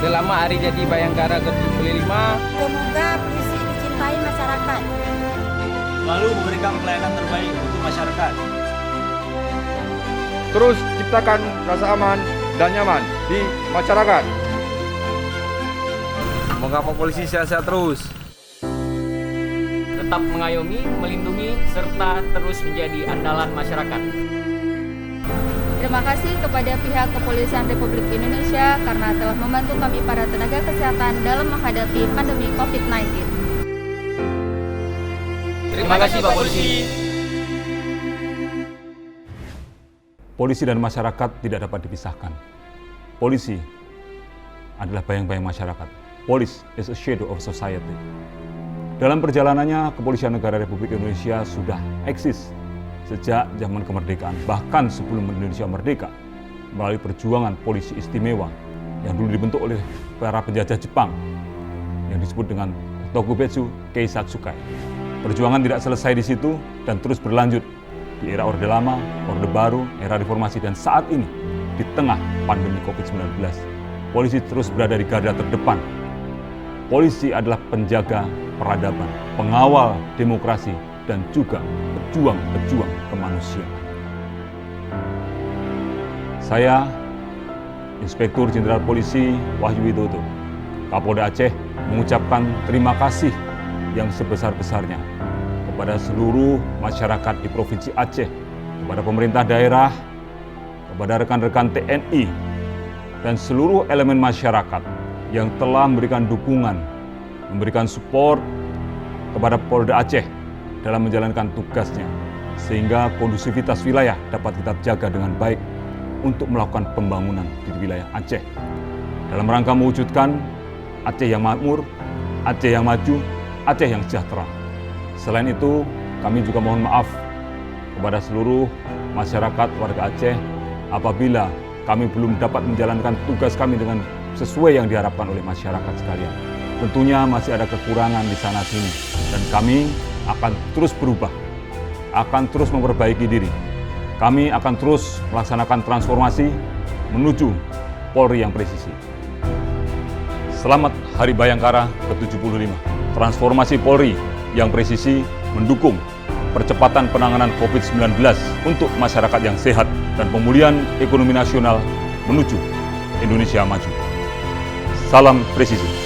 Selamat Hari Jadi Bayangkara ke-75. Semoga polisi dicintai masyarakat. Lalu memberikan pelayanan terbaik untuk masyarakat. Terus ciptakan rasa aman dan nyaman di masyarakat. Semoga Pak Polisi sehat-sehat terus. Tetap mengayomi, melindungi, serta terus menjadi andalan masyarakat. Terima kasih kepada pihak Kepolisian Republik Indonesia karena telah membantu kami para tenaga kesehatan dalam menghadapi pandemi COVID-19. Terima kasih Pak Polisi. Polisi dan masyarakat tidak dapat dipisahkan. Polisi adalah bayang-bayang masyarakat. Police is a shadow of society. Dalam perjalanannya, Kepolisian Negara Republik Indonesia sudah eksis sejak zaman kemerdekaan, bahkan sebelum Indonesia merdeka, melalui perjuangan polisi istimewa yang dulu dibentuk oleh para penjajah Jepang yang disebut dengan Tokubetsu Keisatsukai. Perjuangan tidak selesai di situ dan terus berlanjut di era Orde Lama, Orde Baru, era Reformasi, dan saat ini di tengah pandemi COVID-19. Polisi terus berada di garda terdepan. Polisi adalah penjaga peradaban, pengawal demokrasi, dan juga pejuang-pejuang kemanusiaan. Saya, Inspektur Jenderal Polisi Wahyu Widodo, Kapolda Aceh, mengucapkan terima kasih yang sebesar-besarnya kepada seluruh masyarakat di Provinsi Aceh, kepada pemerintah daerah, kepada rekan-rekan TNI, dan seluruh elemen masyarakat yang telah memberikan dukungan, memberikan support kepada Polda Aceh dalam menjalankan tugasnya, sehingga kondusivitas wilayah dapat kita jaga dengan baik untuk melakukan pembangunan di wilayah Aceh. Dalam rangka mewujudkan Aceh yang makmur, Aceh yang maju, Aceh yang sejahtera. Selain itu, kami juga mohon maaf kepada seluruh masyarakat warga Aceh apabila kami belum dapat menjalankan tugas kami dengan sesuai yang diharapkan oleh masyarakat sekalian. Tentunya masih ada kekurangan di sana-sini, dan kami akan terus berubah, akan terus memperbaiki diri. Kami akan terus melaksanakan transformasi menuju Polri yang presisi. Selamat Hari Bayangkara ke-75. Transformasi Polri yang presisi mendukung percepatan penanganan COVID-19 untuk masyarakat yang sehat dan pemulihan ekonomi nasional menuju Indonesia maju. Salam presisi.